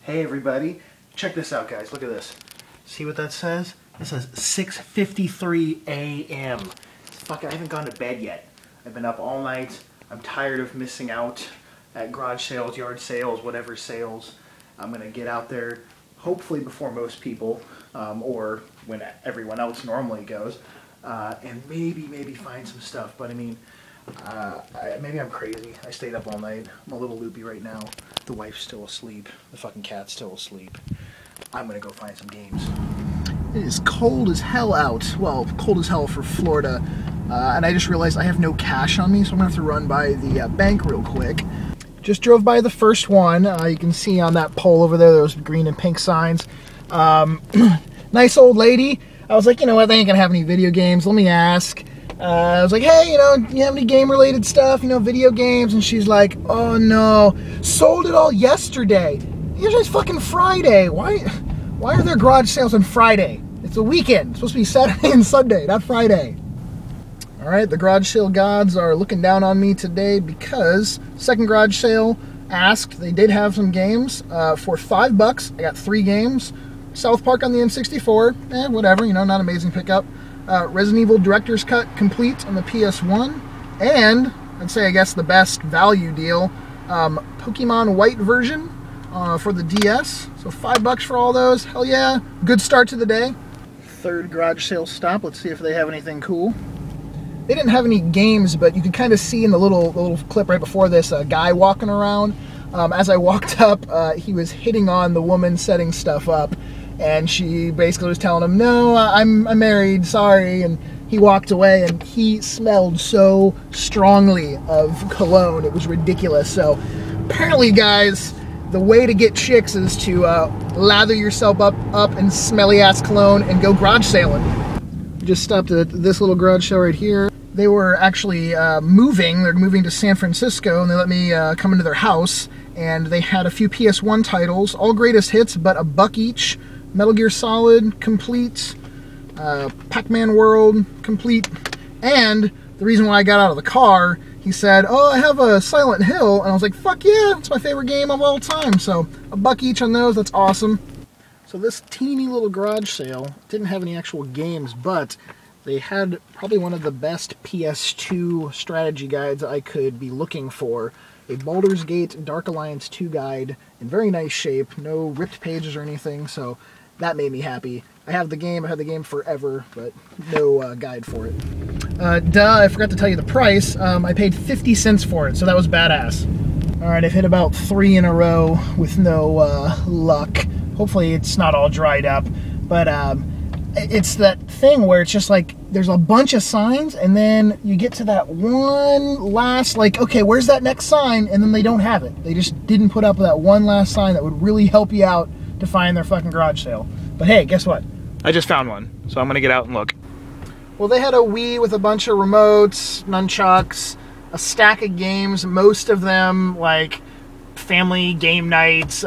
Hey everybody, check this out guys, look at this. See what that says? It says 6:53 a.m. Fuck, I haven't gone to bed yet. I've been up all night. I'm tired of missing out at garage sales, yard sales, whatever sales. I'm gonna get out there hopefully before most people, or when everyone else normally goes, and maybe find some stuff. But I mean, maybe I'm crazy. I stayed up all night. I'm a little loopy right now. The wife's still asleep. The fucking cat's still asleep. I'm gonna go find some games. It is cold as hell out. Well, cold as hell for Florida. And I just realized I have no cash on me, so I'm gonna have to run by the bank real quick. Just drove by the first one. You can see on that pole over there, those green and pink signs. Nice old lady. I was like, you know what, they ain't gonna have any video games. Let me ask. I was like, hey, do you have any game-related stuff, video games? And she's like, oh no, sold it all yesterday. Yesterday's fucking Friday. Why are there garage sales on Friday? It's a weekend. It's supposed to be Saturday and Sunday, not Friday. All right, the garage sale gods are looking down on me today because second garage sale asked. They did have some games for $5. I got 3 games. South Park on the N64, whatever, not amazing pickup. Resident Evil Director's Cut complete on the PS1, and I'd say I guess the best value deal, Pokemon White version for the DS. So $5 for all those. Hell yeah, good start to the day. Third garage sale stop. Let's see if they have anything cool. They didn't have any games, but you could kind of see in the little clip right before this a guy walking around. As I walked up, he was hitting on the woman setting stuff up. And she basically was telling him, no, I'm married, sorry. And he walked away, and he smelled so strongly of cologne. It was ridiculous. So apparently, guys, the way to get chicks is to lather yourself up in smelly-ass cologne and go garage sailing. Just stopped at this little garage sale right here. They were actually moving. They're moving to San Francisco, and they let me come into their house. And they had a few PS1 titles, all greatest hits, but $1 each. Metal Gear Solid, complete. Pac-Man World, complete. And the reason why I got out of the car, he said, oh, I have a Silent Hill. And I was like, fuck yeah, it's my favorite game of all time. So $1 each on those, that's awesome. So this teeny little garage sale didn't have any actual games, but they had probably one of the best PS2 strategy guides I could be looking for. A Baldur's Gate Dark Alliance 2 guide in very nice shape, no ripped pages or anything, so that made me happy. I have the game, I've had the game forever, but no guide for it. I forgot to tell you the price. I paid 50 cents for it, so that was badass. Alright, I've hit about 3 in a row with no luck. Hopefully it's not all dried up, but it's that thing where it's just like there's a bunch of signs, and then you get to that one last, like, okay, where's that next sign? And then they don't have it. They just didn't put up that one last sign that would really help you out to find their fucking garage sale. But hey, guess what? I just found one, so I'm gonna get out and look. Well, they had a Wii with a bunch of remotes, nunchucks, a stack of games, most of them like family game nights,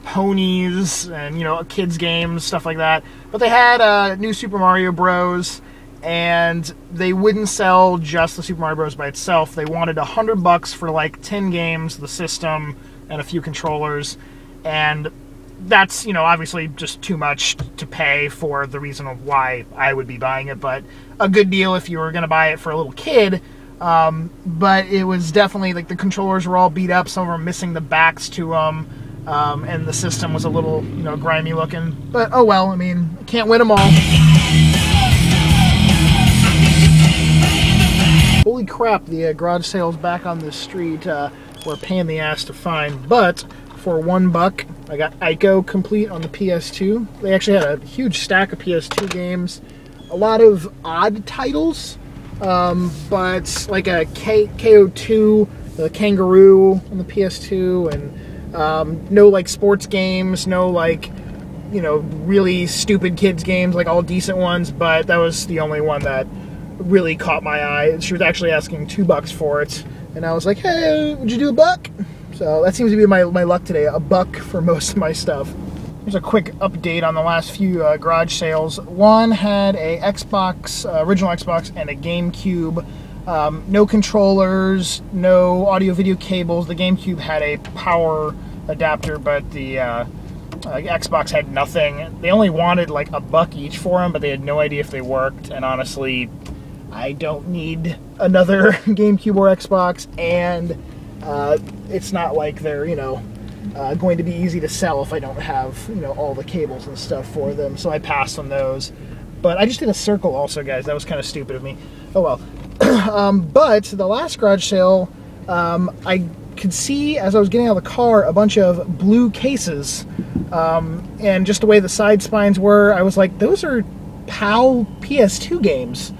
ponies, and kids games, stuff like that. But they had new Super Mario Bros, and they wouldn't sell just the Super Mario Bros by itself. They wanted $100 for like 10 games, the system, and a few controllers. And that's, obviously just too much to pay for the reason of why I would be buying it, but a good deal if you were going to buy it for a little kid. But it was definitely, like, the controllers were all beat up, some of them missing the backs to them, and the system was a little, grimy looking. But, oh well, I mean, can't win them all. Holy crap, the garage sales back on the street were a pain in the ass to find, but for $1, I got Ico complete on the PS2. They actually had a huge stack of PS2 games, a lot of odd titles, but like a KO2, the Kangaroo on the PS2, and no like sports games, no like really stupid kids games, like all decent ones. But that was the only one that really caught my eye. She was actually asking $2 for it, and I was like, hey, would you do $1? So that seems to be my luck today, $1 for most of my stuff. Here's a quick update on the last few garage sales. One had a Xbox, original Xbox, and a GameCube. No controllers, no audio-video cables. The GameCube had a power adapter, but the Xbox had nothing. They only wanted like $1 each for them, but they had no idea if they worked. And honestly, I don't need another GameCube or Xbox, and it's not like they're, you know, going to be easy to sell if I don't have, you know, all the cables and stuff for them. So I passed on those. But I just did a circle also, guys. That was kind of stupid of me. Oh well. But the last garage sale, I could see as I was getting out of the car a bunch of blue cases, and just the way the side spines were, I was like, those are PAL PS2 games.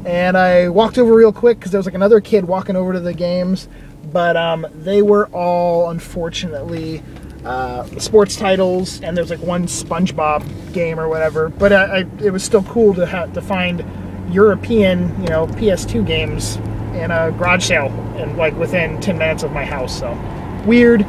And I walked over real quick because there was like another kid walking over to the games, but they were all, unfortunately, sports titles, and there's like one SpongeBob game or whatever. But it was still cool to find European, you know, PS2 games in a garage sale, and like within 10 minutes of my house. So weird.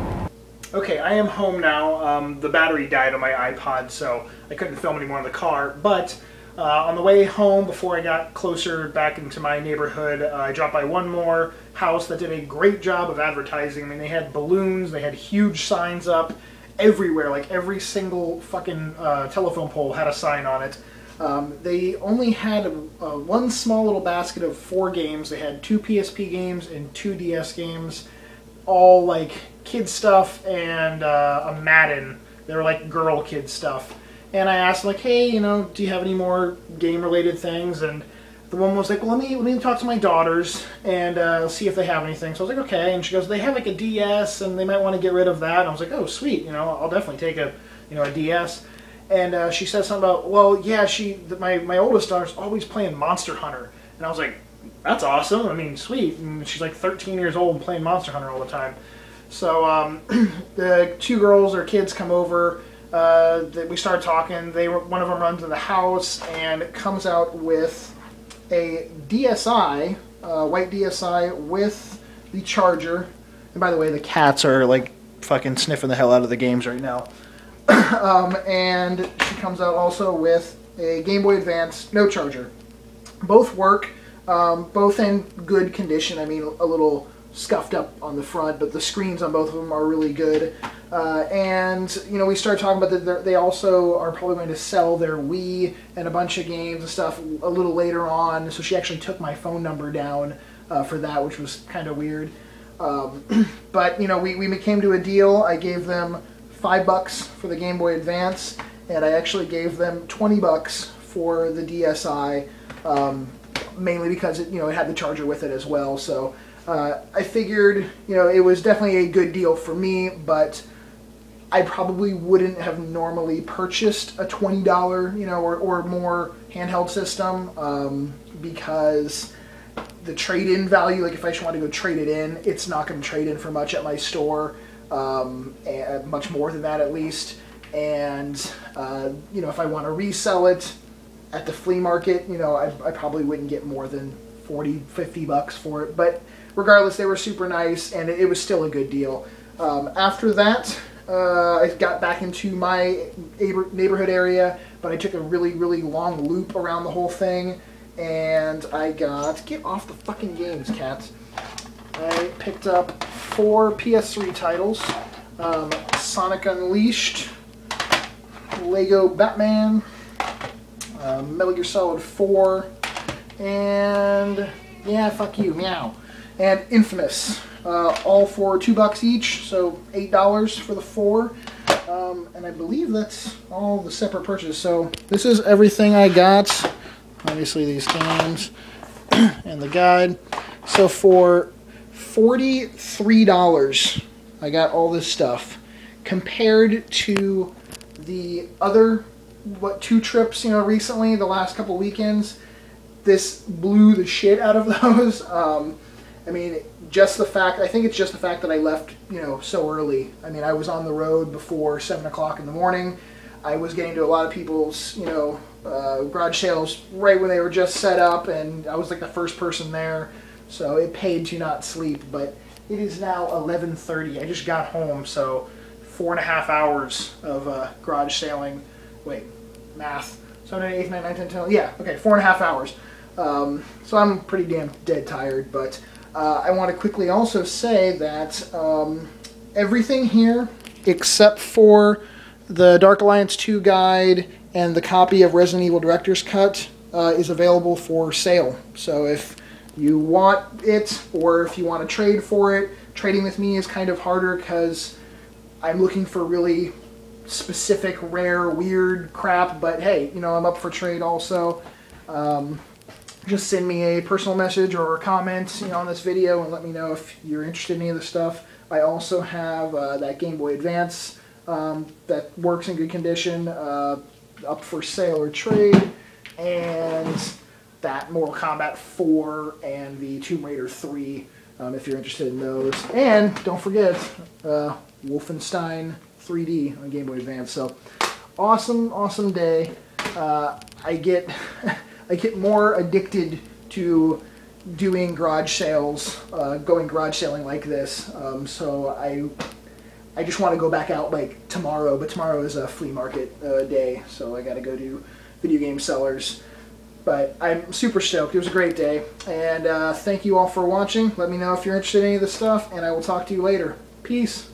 Okay, I am home now. The battery died on my iPod, so I couldn't film anymore in the car. But on the way home, before I got closer back into my neighborhood, I dropped by one more house that did a great job of advertising. I mean, they had balloons, they had huge signs up everywhere, like every single fucking telephone pole had a sign on it. They only had one small little basket of 4 games. They had 2 PSP games and 2 DS games, all like kid stuff, and a Madden. They were like girl kid stuff. And I asked, like, hey, you know, do you have any more game-related things? And the one was like, well, let me talk to my daughters and see if they have anything. So I was like, okay. And she goes, they have like a DS, and they might want to get rid of that. And I was like, oh, sweet. You know, I'll definitely take a DS. And she said something about, well, yeah, my oldest daughter's always playing Monster Hunter. And I was like, that's awesome. I mean, sweet. And she's like 13 years old and playing Monster Hunter all the time. So the 2 girls or kids come over. We started talking. One of them runs to the house and comes out with a DSi, white DSi with the charger. And by the way, the cats are like fucking sniffing the hell out of the games right now. And she comes out also with a Game Boy Advance, no charger. Both work, both in good condition. I mean, a little scuffed up on the front, but the screens on both of them are really good. And, you know, we started talking about that they also are probably going to sell their Wii and a bunch of games and stuff a little later on. So she actually took my phone number down for that, which was kind of weird. But, you know, we came to a deal. I gave them $5 for the Game Boy Advance, and I actually gave them $20 for the DSi, mainly because it had the charger with it as well. So I figured, you know, it was definitely a good deal for me, but I probably wouldn't have normally purchased a $20, you know, or more handheld system, because the trade-in value, like if I just want to go trade it in, it's not going to trade in for much at my store, and much more than that at least. And you know, if I want to resell it at the flea market, you know, I probably wouldn't get more than $40-50 for it. But regardless, they were super nice, and it was still a good deal. After that, I got back into my neighborhood area, but I took a really long loop around the whole thing, and I got... Get off the fucking games, cats. I picked up 4 PS3 titles. Sonic Unleashed, Lego Batman, Metal Gear Solid 4, and... yeah, fuck you, meow. And Infamous, all for $2 each, so $8 for the 4. And I believe that's all the separate purchases. So this is everything I got. Obviously these games and the guide. So for $43, I got all this stuff. Compared to the other, 2 trips, you know, recently, the last couple weekends, this blew the shit out of those. I mean, just the fact, I think it's just the fact that I left, you know, so early. I mean, I was on the road before 7 o'clock in the morning. I was getting to a lot of people's, you know, garage sales right when they were just set up, and I was like the first person there. So it paid to not sleep, but it is now 11:30. I just got home, so 4.5 hours of garage sailing. Wait, math. 7, 8, 9, 10, 10, yeah, okay, 4.5 hours. So I'm pretty damn dead tired, but I want to quickly also say that everything here except for the Dark Alliance 2 guide and the copy of Resident Evil Director's Cut is available for sale. So if you want it, or if you want to trade for it, trading with me is kind of harder because I'm looking for really specific, rare, weird crap, but hey, you know, I'm up for trade also. Just send me a personal message or a comment, you know, on this video and let me know if you're interested in any of the stuff. I also have that Game Boy Advance that works in good condition, up for sale or trade, and that Mortal Kombat 4 and the Tomb Raider 3, if you're interested in those. And don't forget Wolfenstein 3D on Game Boy Advance. So awesome, awesome day. I get I get more addicted to doing garage sales, going garage selling like this. So I just want to go back out like tomorrow, but tomorrow is a flea market day, so I got to go to Video Game Sellers. But I'm super stoked. It was a great day, and thank you all for watching. Let me know if you're interested in any of this stuff, and I will talk to you later. Peace.